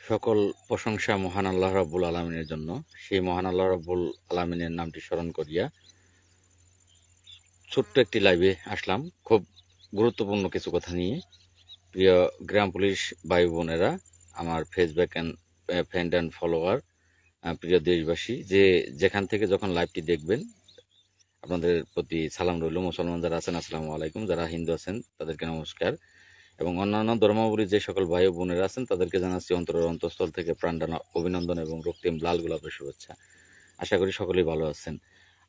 সকল প্রশংসা মহান আল্লাহ রাব্বুল আলামিনের জন্য। সেই মহান আল্লাহ রাব্বুল আলামিনের নামটি স্মরণ করিয়া ছোট্ট একটি লাইভে আসলাম খুব গুরুত্বপূর্ণ কিছু কথা নিয়ে। প্রিয় গ্রাম পুলিশ ভাই বোনেরা, আমার Facebook and friend and follower, প্রিয় দেশবাসী, যেখান থেকে যখন লাইভটি দেখবেন, আপনাদের প্রতি সালাম রইল। মুসলমান যারা আছেন আসসালামু আলাইকুম, যারা হিন্দু আছেন তাদেরকে নমস্কার, এবং অন্যান্য ধর্মাবলী যে সকল ভাই ও বোনেরা আছেন তাদেরকে জানাচ্ছি অন্তরের অন্তঃস্থল থেকে প্রাণঢালা অভিনন্দন এবং রক্তিম লাল গোলাপের শুভেচ্ছা। আশা করি সকলেই ভালো আছেন।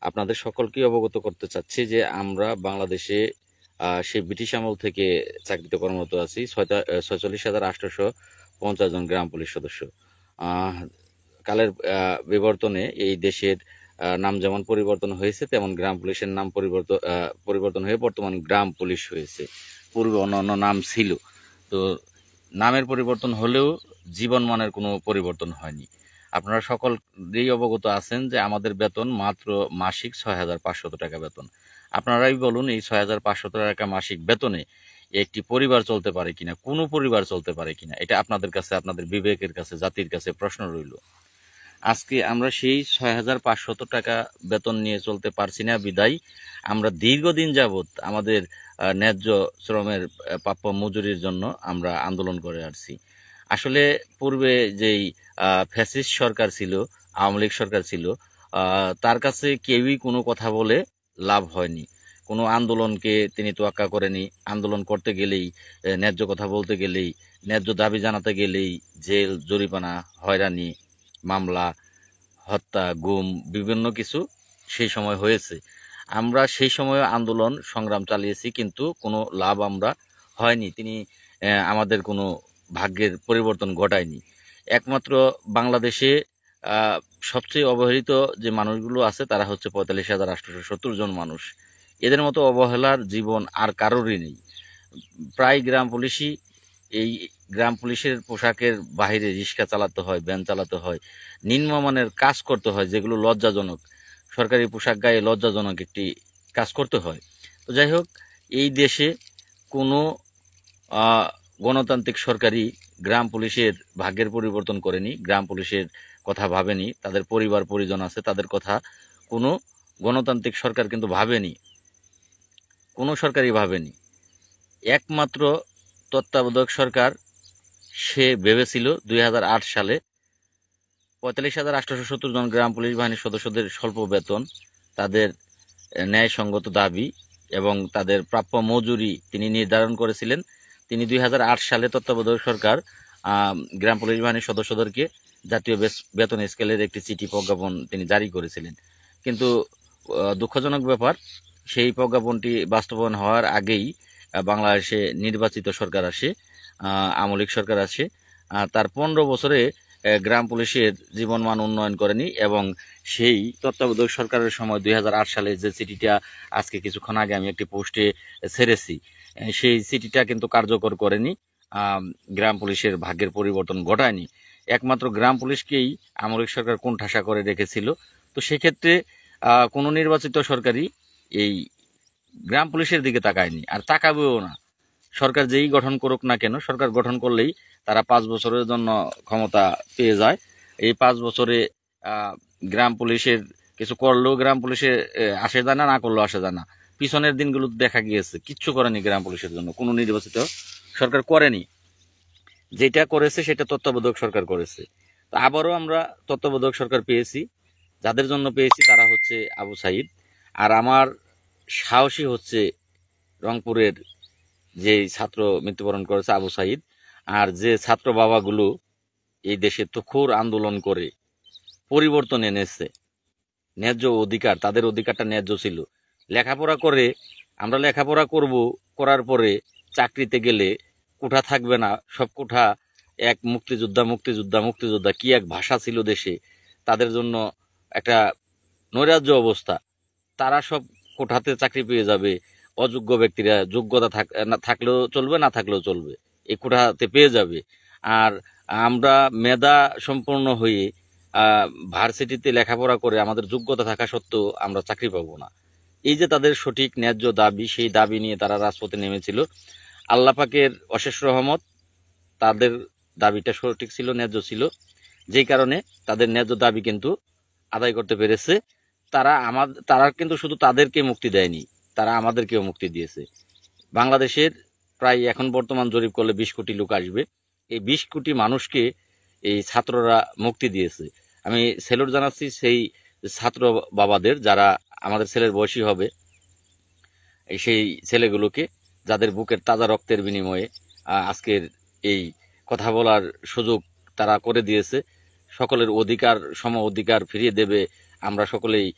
আপনাদের সকলকে অবগত করতে চাচ্ছি যে আমরা বাংলাদেশে সেই ব্রিটিশ আমল থেকে চাকরিতে কর্মরত আছি। 46,850 জন গ্রাম পুলিশ সদস্য। আহ, কালের বিবর্তনে এই দেশের নাম যেমন পরিবর্তন হয়েছে, তেমন গ্রাম পুলিশের নাম পরিবর্তন হয়ে বর্তমান গ্রাম পুলিশ হয়েছে। পূর্বে অন্য অন্য নাম ছিল। তো নামের পরিবর্তন হলেও জীবনমানের কোনো পরিবর্তন হয়নি। আপনারা সকলেই অবগত আছেন যে আমাদের বেতন মাত্র মাসিক 6,500 টাকা বেতন। আপনারাই বলুন, এই 6,500 টাকা মাসিক বেতনে একটি পরিবার চলতে পারে কিনা, কোনো পরিবার চলতে পারে কিনা, এটা আপনাদের কাছে, আপনাদের বিবেকের কাছে, জাতির কাছে প্রশ্ন রইল। আজকে আমরা সেই 6,500 টাকা বেতন নিয়ে চলতে পারছি না বিদায় আমরা দীর্ঘদিন যাবৎ আমাদের ন্যায্য শ্রমের প্রাপ্য মজুরির জন্য আমরা আন্দোলন করে আসছি। আসলে পূর্বে যেই ফ্যাসিস্ট সরকার ছিল, আওয়ামী লীগ সরকার ছিল, তার কাছে কেউই কোনো কথা বলে লাভ হয়নি। কোনো আন্দোলনকে তিনি তোয়াক্কা করেনি। আন্দোলন করতে গেলেই, ন্যায্য কথা বলতে গেলেই, ন্যায্য দাবি জানাতে গেলেই জেল, জরিমানা, হয়রানি, মামলা, হত্যা, গুম, বিভিন্ন কিছু সেই সময় হয়েছে। আমরা সেই সময় আন্দোলন সংগ্রাম চালিয়েছি, কিন্তু কোনো লাভ আমরা হয়নি। তিনি আমাদের কোনো ভাগ্যের পরিবর্তন ঘটায়নি। একমাত্র বাংলাদেশে সবচেয়ে অবহেলিত যে মানুষগুলো আছে তারা হচ্ছে 45,870 জন মানুষ। এদের মতো অবহেলার জীবন আর কারোরই নেই। প্রায় গ্রাম পুলিশই, এই গ্রাম পুলিশের পোশাকের বাইরে রিক্সা চালাতে হয়, ভ্যান চালাতে হয়, নিম্নমানের কাজ করতে হয়, যেগুলো লজ্জাজনক। সরকারি পোশাক গায়ে লজ্জাজনক একটি কাজ করতে হয়। তো যাই হোক, এই দেশে কোনো আহ, গণতান্ত্রিক সরকারই গ্রাম পুলিশের ভাগ্যের পরিবর্তন করেনি, গ্রাম পুলিশের কথা ভাবেনি। তাদের পরিবার পরিজন আছে, তাদের কথা কোনো গণতান্ত্রিক সরকার কিন্তু ভাবেনি, কোনো সরকারই ভাবেনি। একমাত্র তত্ত্বাবধায়ক সরকার, সে ভেবেছিল 2008 সালে 45,870 জন গ্রাম পুলিশ বাহিনীর সদস্যদের স্বল্প বেতন, তাদের ন্যায়সঙ্গত দাবি এবং তাদের প্রাপ্য মজুরি তিনি নির্ধারণ করেছিলেন। তিনি 2008 সালে তত্ত্বাবধায়ক সরকার গ্রাম পুলিশ বাহিনীর সদস্যদেরকে জাতীয় বেতন স্কেলের একটি চিঠি প্রজ্ঞাপন তিনি জারি করেছিলেন। কিন্তু দুঃখজনক ব্যাপার, সেই প্রজ্ঞাপনটি বাস্তবায়ন হওয়ার আগেই বাংলাদেশে নির্বাচিত সরকার আসে, আওয়ামী লীগ সরকার আসে। তার 15 বছরে গ্রাম পুলিশের জীবনমান উন্নয়ন করেনি, এবং সেই তত্ত্বাবধায়ক সরকারের সময় 2008 সালে যে চিঠিটা আজকে কিছুক্ষণ আগে আমি একটি পোস্টে ছেড়েছি, সেই চিঠিটা কিন্তু কার্যকর করেনি, গ্রাম পুলিশের ভাগ্যের পরিবর্তন ঘটায়নি। একমাত্র গ্রাম পুলিশকেই আওয়ামী লীগ সরকার কোণঠাসা করে রেখেছিল। তো সেক্ষেত্রে কোনো নির্বাচিত সরকারই এই গ্রাম পুলিশের দিকে তাকায়নি, আর তাকাবেও না। সরকার যেই গঠন করুক না কেন, সরকার গঠন করলেই তারা 5 বছরের জন্য ক্ষমতা পেয়ে যায়। এই 5 বছরে গ্রাম পুলিশের কিছু করলেও গ্রাম পুলিশে আসে যায় না, না করলেও আসে যায় না। পিছনের দিনগুলো দেখা গিয়েছে কিচ্ছু করেনি গ্রাম পুলিশের জন্য, কোনো নির্বাচিত সরকার করেনি। যেটা করেছে সেটা তত্ত্বাবধায়ক সরকার করেছে। তো আবারও আমরা তত্ত্বাবধায়ক সরকার পেয়েছি। যাদের জন্য পেয়েছি তারা হচ্ছে আবু সাইদ। আর আমার সাহসী হচ্ছে রংপুরের যে ছাত্র মৃত্যুবরণ করেছে আবু সাইদ, আর যে ছাত্র বাবাগুলো এই দেশে তুখোড় আন্দোলন করে পরিবর্তন এনেছে। ন্যায্য অধিকার, তাদের অধিকারটা ন্যায্য ছিল। লেখাপড়া করে, আমরা লেখাপড়া করব, করার পরে চাকরিতে গেলে কোঠা থাকবে না, সব কোঠা এক মুক্তিযোদ্ধা মুক্তিযোদ্ধা মুক্তিযোদ্ধা, কি এক ভাষা ছিল দেশে। তাদের জন্য একটা নৈরাজ্য অবস্থা। তারা সব কোঠাতে চাকরি পেয়ে যাবে, অযোগ্য ব্যক্তিরা যোগ্যতা থাকলেও চলবে, না থাকলেও চলবে, এই কোঠাতে পেয়ে যাবে। আর আমরা মেধা সম্পন্ন হয়ে ভার্সিটিতে লেখাপড়া করে আমাদের যোগ্যতা থাকা সত্ত্বেও আমরা চাকরি পাবো না। এই যে তাদের সঠিক ন্যায্য দাবি, সেই দাবি নিয়ে তারা রাজপথে নেমেছিল। আল্লাহ পাকের অশেষ রহমত, তাদের দাবিটা সঠিক ছিল, ন্যায্য ছিল, যেই কারণে তাদের ন্যায্য দাবি কিন্তু আদায় করতে পেরেছে। তারা কিন্তু শুধু তাদেরকে মুক্তি দেয়নি, তারা আমাদেরকেও মুক্তি দিয়েছে। বাংলাদেশের প্রায় এখন বর্তমান জরিপ করলে 20 কোটি লোক আসবে। এই 20 কোটি মানুষকে এই ছাত্ররা মুক্তি দিয়েছে। আমি স্যালুট জানাচ্ছি সেই ছাত্র বাবাদের, যারা আমাদের ছেলের বয়সী হবে, সেই ছেলেগুলোকে, যাদের বুকের তাজা রক্তের বিনিময়ে আজকের এই কথা বলার সুযোগ তারা করে দিয়েছে। সকলের অধিকার, সম অধিকার ফিরিয়ে দেবে। আমরা সকলেই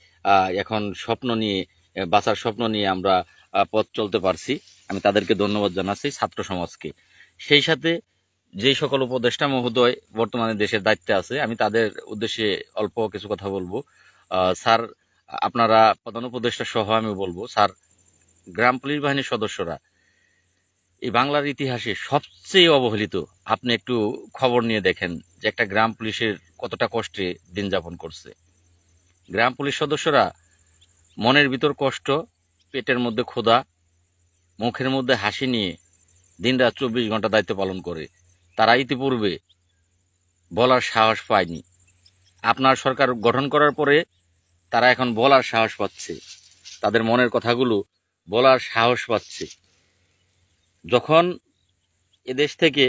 এখন স্বপ্ন নিয়ে, বাঁচার স্বপ্ন নিয়ে আমরা পথ চলতে পারছি। আমি তাদেরকে ধন্যবাদ জানাচ্ছি, ছাত্র সমাজকে। সেই সাথে যে সকল উপদেষ্টা মহোদয় বর্তমানে দেশের দায়িত্বে আছে, আমি তাদের উদ্দেশ্যে অল্প কিছু কথা বলবো। স্যার, আপনারা প্রধান উপদেষ্টা সহ আমি বলবো, স্যার, গ্রাম পুলিশ বাহিনীর সদস্যরা এই বাংলার ইতিহাসে সবচেয়ে অবহেলিত। আপনি একটু খবর নিয়ে দেখেন যে একটা গ্রাম পুলিশের কতটা কষ্টে দিন যাপন করছে। গ্রাম পুলিশ সদস্যরা মনের ভিতর কষ্ট, পেটের মধ্যে ক্ষুধা, মুখের মধ্যে হাসি নিয়ে দিনরাত 24 ঘন্টা দায়িত্ব পালন করে। তারা ইতিপূর্বে বলার সাহস পায়নি। আপনার সরকার গঠন করার পরে তারা এখন বলার সাহস পাচ্ছে, তাদের মনের কথাগুলো বলার সাহস পাচ্ছে। যখন এদেশ থেকে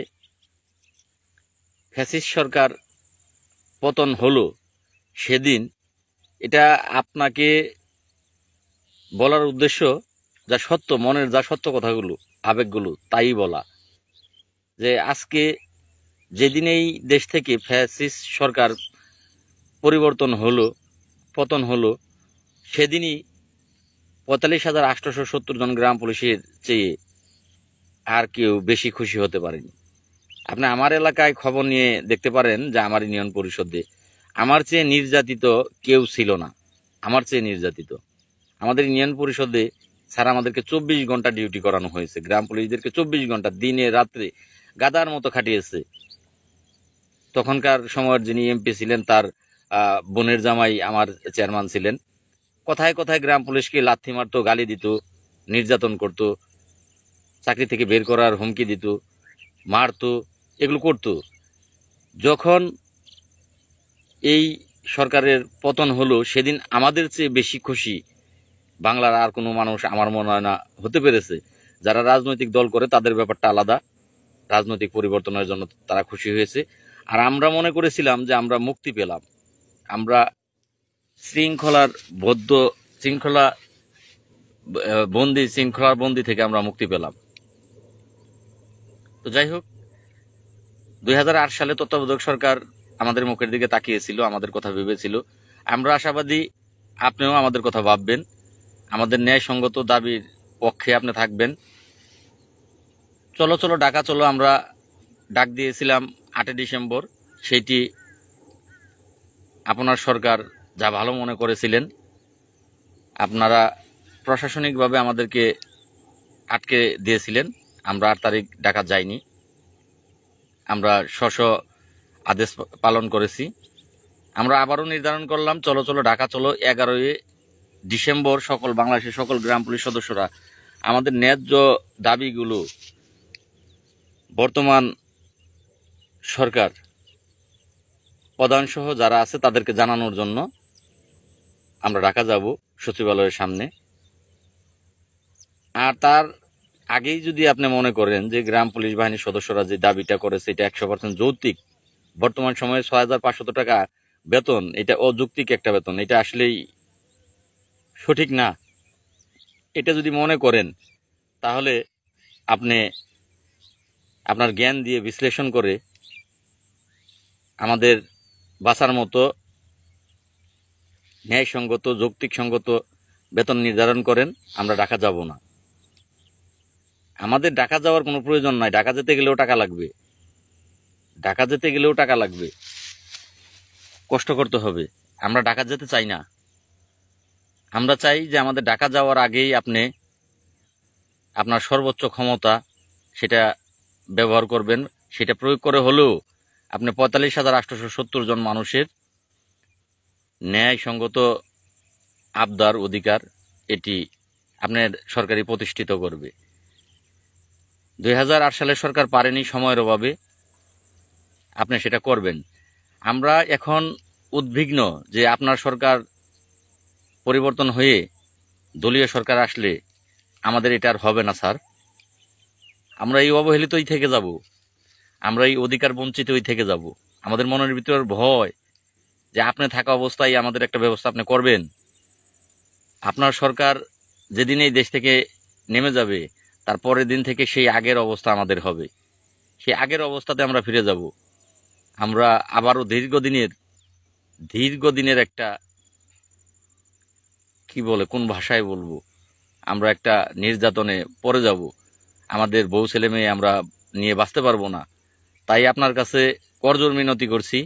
ফ্যাসিস্ট সরকার পতন হলো, সেদিন এটা আপনাকে বলার উদ্দেশ্য, যা সত্য, মনের যা সত্য কথাগুলো, আবেগগুলো, তাই বলা। যে আজকে যেদিন এই দেশ থেকে ফ্যাসিস্ট সরকার পরিবর্তন হলো, পতন হলো, সেদিনই 45,870 জন গ্রাম পুলিশের চেয়ে আর কেউ বেশি খুশি হতে পারেনি। আপনি আমার এলাকায় খবর নিয়ে দেখতে পারেন যে আমার ইউনিয়ন পরিষদে আমার চেয়ে নির্যাতিত কেউ ছিল না। আমার চেয়ে নির্যাতিত আমাদের ইউনিয়ন পরিষদে স্যার আমাদেরকে 24 ঘন্টা ডিউটি করানো হয়েছে। গ্রাম পুলিশদেরকে 24 ঘন্টা দিনে রাত্রে গাদার মতো খাটিয়েছে। তখনকার সময়ের যিনি এমপি ছিলেন, তার বোনের জামাই আমার চেয়ারম্যান ছিলেন। কথায় কথায় গ্রাম পুলিশকে লাথি মারতো, গালি দিত, নির্যাতন করত, চাকরি থেকে বের করার হুমকি দিত, মারতো, এগুলো করতো। যখন এই সরকারের পতন হলো, সেদিন আমাদের চেয়ে বেশি খুশি বাংলার আর কোনো মানুষ আমার মনে হয় না হতে পেরেছে। যারা রাজনৈতিক দল করে তাদের ব্যাপারটা আলাদা, রাজনৈতিক পরিবর্তনের জন্য তারা খুশি হয়েছে। আর আমরা মনে করেছিলাম যে আমরা মুক্তি পেলাম, আমরা শৃঙ্খলার বন্দি থেকে আমরা মুক্তি পেলাম। তো যাই হোক, 2008 সালে তত্ত্বাবধায়ক সরকার আমাদের মুখের দিকে তাকিয়েছিল, আমাদের কথা ভেবেছিল। আমরা আশাবাদী আপনিও আমাদের কথা ভাববেন, আমাদের ন্যায়সঙ্গত দাবির পক্ষে আপনি থাকবেন। চলো চলো ঢাকা চলো আমরা ডাক দিয়েছিলাম 8 ডিসেম্বর। সেইটি আপনার সরকার যা ভালো মনে করেছিলেন, আপনারা প্রশাসনিকভাবে আমাদেরকে আটকে দিয়েছিলেন। আমরা 8 তারিখ ঢাকা যাইনি, আমরা স্ব আদেশ পালন করেছি। আমরা আবারও নির্ধারণ করলাম, চলো চলো ঢাকা চলো 11 ডিসেম্বর বাংলাদেশের সকল গ্রাম পুলিশ সদস্যরা আমাদের ন্যায্য দাবিগুলো বর্তমান সরকার প্রধানসহ যারা আছে তাদেরকে জানানোর জন্য আমরা ঢাকা যাব সচিবালয়ের সামনে। আর তার আগেই যদি আপনি মনে করেন যে গ্রাম পুলিশ বাহিনীর সদস্যরা যে দাবিটা করেছে এটা 100% যৌক্তিক, বর্তমান সময়ে 6,500 টাকা বেতন, এটা অযৌক্তিক একটা বেতন, এটা আসলেই সঠিক না, এটা যদি মনে করেন, তাহলে আপনি আপনার জ্ঞান দিয়ে বিশ্লেষণ করে আমাদের বাঁচার মতো ন্যায়সঙ্গত, যৌক্তিকসঙ্গত বেতন নির্ধারণ করেন। আমরা ঢাকা যাব না, আমাদের ঢাকা যাওয়ার কোনো প্রয়োজন নাই। ঢাকা যেতে গেলেও টাকা লাগবে, কষ্ট করতে হবে। আমরা ঢাকা যেতে চাই না। আমরা চাই যে আমাদের ঢাকা যাওয়ার আগেই আপনি আপনার সর্বোচ্চ ক্ষমতা সেটা ব্যবহার করবেন, সেটা প্রয়োগ করে হলেও আপনি 45,870 জন মানুষের ন্যায়সঙ্গত আবদার, অধিকার, এটি আপনার সরকারই প্রতিষ্ঠিত করবে। 2008 সালের সরকার পারেনি সময়ের অভাবে, আপনি সেটা করবেন। আমরা এখন উদ্বিগ্ন যে আপনার সরকার পরিবর্তন হয়ে দলীয় সরকার আসলে আমাদের এটা আর হবে না স্যার। আমরা এই অবহেলিতই থেকে যাব, আমরা এই অধিকার বঞ্চিতই থেকে যাব। আমাদের মনের ভিতর ভয় যে আপনি থাকা অবস্থায় আমাদের একটা ব্যবস্থা আপনি করবেন। আপনার সরকার যেদিন এই দেশ থেকে নেমে যাবে তার পরের দিন থেকে সেই আগের অবস্থা আমাদের হবে, সেই আগের অবস্থাতে আমরা ফিরে যাব। আমরা আবারও দীর্ঘদিনের একটা, কি বলে, কোন ভাষায় বলবো, আমরা একটা নির্যাতনে পড়ে যাব। আমাদের বউ ছেলে মেয়ে আমরা নিয়ে বাঁচতে পারবো না। তাই আপনার কাছে করজোড় মিনতি করছি,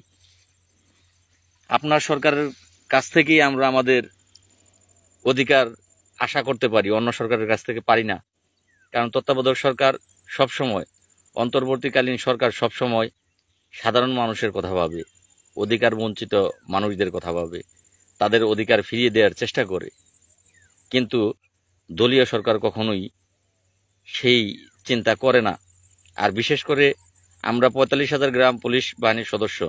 আপনার সরকারের কাছ থেকেই আমরা আমাদের অধিকার আশা করতে পারি, অন্য সরকারের কাছ থেকে পারি না। কারণ তত্ত্বাবধায়ক সরকার সবসময়, অন্তর্বর্তীকালীন সরকার সবসময় সাধারণ মানুষের কথা ভাবে, অধিকার বঞ্চিত মানুষদের কথা ভাবে, তাদের অধিকার ফিরিয়ে দেওয়ার চেষ্টা করে। কিন্তু দলীয় সরকার কখনোই সেই চিন্তা করে না। আর বিশেষ করে আমরা ৪৫,০০০ গ্রাম পুলিশ বাহিনীর সদস্য,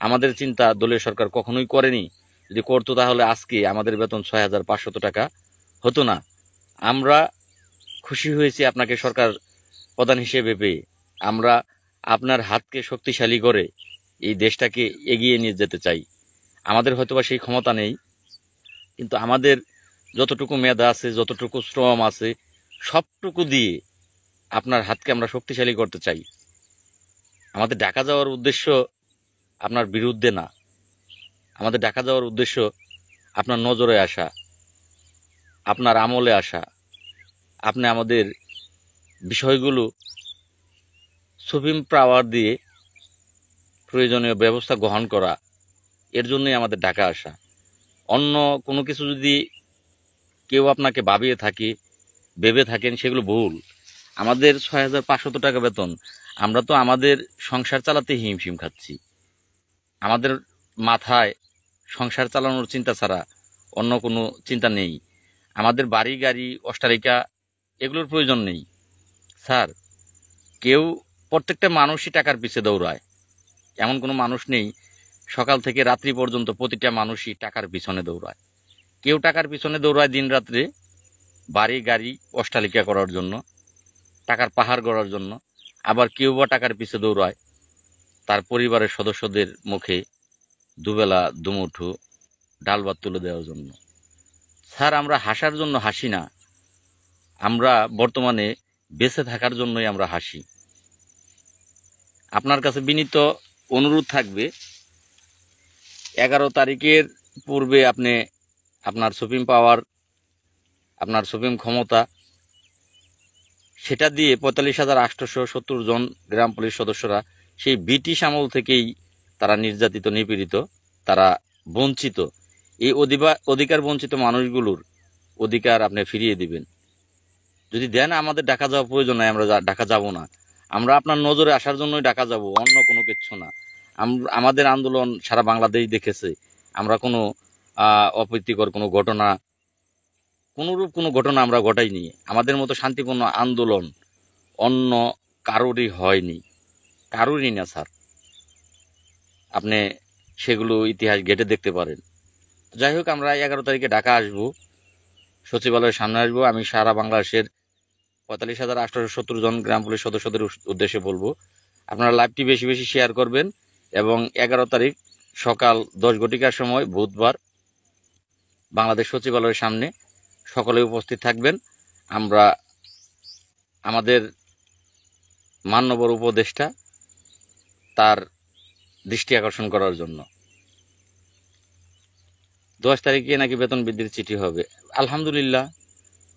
আমাদের চিন্তা দলীয় সরকার কখনোই করেনি। যদি করতো তাহলে আজকে আমাদের বেতন ৬,৫০০ টাকা হতো না। আমরা খুশি হয়েছি আপনাকে সরকার প্রধান হিসেবে পেয়ে। আমরা আপনার হাতকে শক্তিশালী করে এই দেশটাকে এগিয়ে নিয়ে যেতে চাই। আমাদের হয়তোবা সেই ক্ষমতা নেই, কিন্তু আমাদের যতটুকু মেধা আছে, যতটুকু শ্রম আছে, সবটুকু দিয়ে আপনার হাতকে আমরা শক্তিশালী করতে চাই। আমাদের ঢাকা যাওয়ার উদ্দেশ্য আপনার বিরুদ্ধে না, আমাদের ঢাকা যাওয়ার উদ্দেশ্য আপনার নজরে আসা, আপনার আমলে আসা, আপনি আমাদের বিষয়গুলো সুপ্রিম পাওয়ার দিয়ে প্রয়োজনীয় ব্যবস্থা গ্রহণ করা, এর জন্যই আমাদের ঢাকা আসা। অন্য কোনো কিছু যদি কেউ আপনাকে ভেবে থাকেন, সেগুলো ভুল। আমাদের ৬,৫০০ টাকা বেতন, আমরা তো আমাদের সংসার চালাতে হিমশিম খাচ্ছি। আমাদের মাথায় সংসার চালানোর চিন্তা ছাড়া অন্য কোনো চিন্তা নেই। আমাদের বাড়ি গাড়ি অট্টালিকা এগুলোর প্রয়োজন নেই স্যার। প্রত্যেকটা মানুষই টাকার পিছে দৌড়ায়, এমন কোনো মানুষ নেই। সকাল থেকে রাত্রি পর্যন্ত প্রতিটা মানুষই টাকার পিছনে দৌড়ায়। কেউ টাকার পিছনে দৌড়ায় দিন রাত্রে, বাড়ি গাড়ি অট্টালিকা করার জন্য, টাকার পাহাড় গড়ার জন্য। আবার কেউ বা টাকার পিছে দৌড়ায় তার পরিবারের সদস্যদের মুখে দুবেলা দুমুঠো ডাল ভাত তুলে দেওয়ার জন্য। স্যার, আমরা হাসার জন্য হাসি না, আমরা বর্তমানে বেঁচে থাকার জন্যই আমরা হাসি। আপনার কাছে বিনীত অনুরোধ থাকবে, 11 তারিখের পূর্বে আপনি আপনার সুপ্রিম পাওয়ার, আপনার সুপ্রিম ক্ষমতা, সেটা দিয়ে ৪৫,৮৭০ জন গ্রাম পুলিশ সদস্যরা সেই ব্রিটিশ আমল থেকেই তারা নির্যাতিত, নিপীড়িত, তারা বঞ্চিত। এই অধিকার বঞ্চিত মানুষগুলোর অধিকার আপনি ফিরিয়ে দিবেন। যদি দেন, আমাদের ঢাকা যাওয়া প্রয়োজন নাই, আমরা ঢাকা যাব না। আমরা আপনার নজরে আসার জন্যই ঢাকা যাব, অন্য কোনো কিছু না। আমাদের আন্দোলন সারা বাংলাদেশ দেখেছে। আমরা কোনো অপ্রীতিকর কোনো ঘটনা, কোনোরূপ কোনো ঘটনা আমরা ঘটাইনি। আমাদের মতো শান্তিপূর্ণ আন্দোলন অন্য কারোরই হয়নি, কারোরই না স্যার। আপনি সেগুলো ইতিহাস ঘেঁটে দেখতে পারেন। যাই হোক, আমরা 11 তারিখে ঢাকা আসব, সচিবালয়ের সামনে আসব। আমি সারা বাংলাদেশের ৪৫,৮৭০ জন গ্রাম পুলিশ সদস্যদের উদ্দেশ্যে বলবো, আপনারা লাইভটি বেশি বেশি শেয়ার করবেন। এবং 11 তারিখ সকাল 10 ঘটিকার সময়, বুধবার, বাংলাদেশ সচিবালয়ের সামনে সকলে উপস্থিত থাকবেন। আমরা আমাদের মাননীয় উপদেষ্টা তার দৃষ্টি আকর্ষণ করার জন্য। 10 তারিখে নাকি বেতন বৃদ্ধির চিঠি হবে। আলহামদুলিল্লাহ,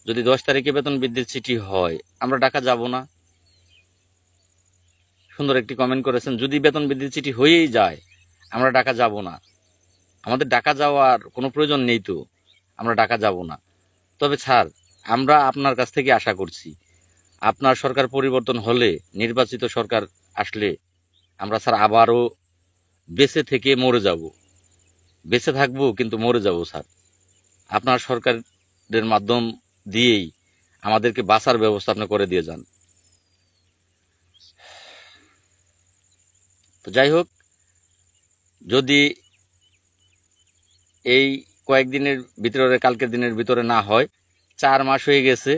যদি 10 তারিখে বেতন বৃদ্ধির চিঠি হয়, আমরা ঢাকা যাব না। সুন্দর একটি কমেন্ট করেছেন, যদি বেতন বৃদ্ধির চিঠি হয়েই যায় আমরা ঢাকা যাব না। আমাদের ঢাকা যাওয়ার কোনো প্রয়োজন নেই তো, আমরা ঢাকা যাব না। তবে স্যার, আমরা আপনার কাছ থেকে আশা করছি, আপনার সরকার পরিবর্তন হলে, নির্বাচিত সরকার আসলে, আমরা স্যার আবারও বেঁচে থেকে মরে যাব। বেঁচে থাকবো কিন্তু মরে যাব স্যার। আপনার সরকারের মাধ্যম দিয়েই আমাদেরকে বাঁচার ব্যবস্থা আপনি করে দিয়ে যান। তো যাই হোক, যদি এই কয়েকদিনের ভিতরে, কালকের দিনের ভিতরে না হয়, 4 মাস হয়ে গেছে,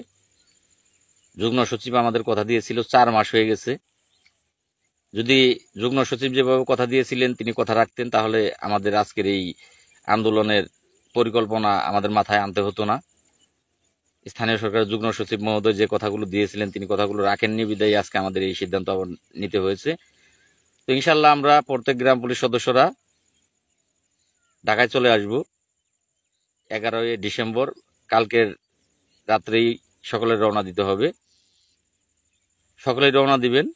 যুগ্ম সচিব আমাদের কথা দিয়েছিল, 4 মাস হয়ে গেছে। যদি যুগ্ম সচিব যেভাবে কথা দিয়েছিলেন তিনি কথা রাখতেন, তাহলে আমাদের আজকের এই আন্দোলনের পরিকল্পনা আমাদের মাথায় আনতে হতো না। স্থানীয় সরকারের যুগ্ম সচিব মহোদয় যে কথাগুলো দিয়েছিলেন তিনি কথাগুলো রাখেননি, বিদায়ী আজকে আমাদের এই সিদ্ধান্ত আবার নিতে হয়েছে। তো ইনশাল্লাহ আমরা প্রত্যেক গ্রাম পুলিশ সদস্যরা ঢাকায় চলে আসব 11ই ডিসেম্বর। কালকের রাত্রেই সকলের রওনা দিতে হবে। সকলেই রওনা দিবেন,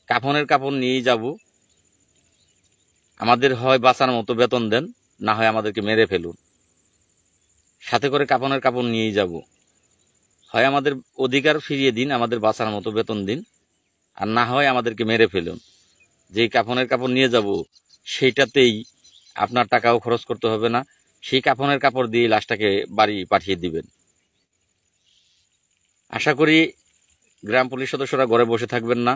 কাফনের কাপড় নিয়েই যাব। আমাদের হয় বাঁচার মতো বেতন দেন, না হয় আমাদেরকে মেরে ফেলুন। সাথে করে কাফনের কাপড় নিয়েই যাব। হয় আমাদের অধিকার ফিরিয়ে দিন, আমাদের বাঁচার মতো বেতন দিন, আর না হয় আমাদেরকে মেরে ফেলুন। যেই কাফনের কাপড় নিয়ে যাব সেইটাতেই আপনার টাকাও খরচ করতে হবে না, সেই কাফনের কাপড় দিয়ে লাশটাকে বাড়ি পাঠিয়ে দিবেন। আশা করি গ্রাম পুলিশ সদস্যরা ঘরে বসে থাকবেন না।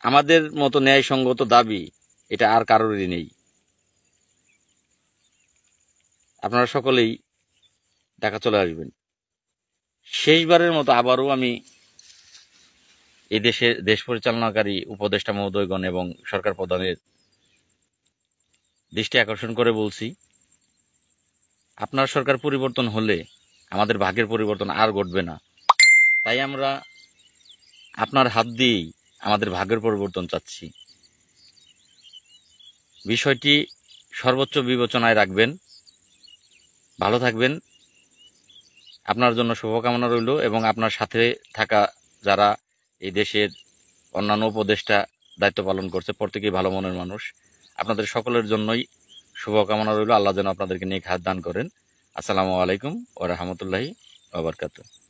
আমাদের মতো ন্যায়সঙ্গত দাবি এটা আর কারোরই নেই। আপনারা সকলেই ঢাকা চলে আসবেন। শেষবারের মতো আবারও আমি এই দেশ পরিচালনাকারী উপদেষ্টা মহোদয়গণ এবং সরকার প্রধানের দৃষ্টি আকর্ষণ করে বলছি, আপনার সরকার পরিবর্তন হলে আমাদের ভাগ্যের পরিবর্তন আর ঘটবে না। তাই আমরা আপনার হাত দিয়েই আমাদের ভাগ্যের পরিবর্তন চাচ্ছি। বিষয়টি সর্বোচ্চ বিবেচনায় রাখবেন। ভালো থাকবেন। আপনার জন্য শুভকামনা রইল, এবং আপনার সাথে থাকা যারা এই দেশের অন্যান্য উপদেষ্টা দায়িত্ব পালন করছে প্রত্যেকেই ভালো মনের মানুষ। আপনাদের সকলের জন্যই শুভকামনা রইল। আল্লাহ যেন আপনাদেরকে নেক হাত দান করেন। আসসালামু আলাইকুম ওয়া রাহমাতুল্লাহি ওয়া বারাকাতুহু।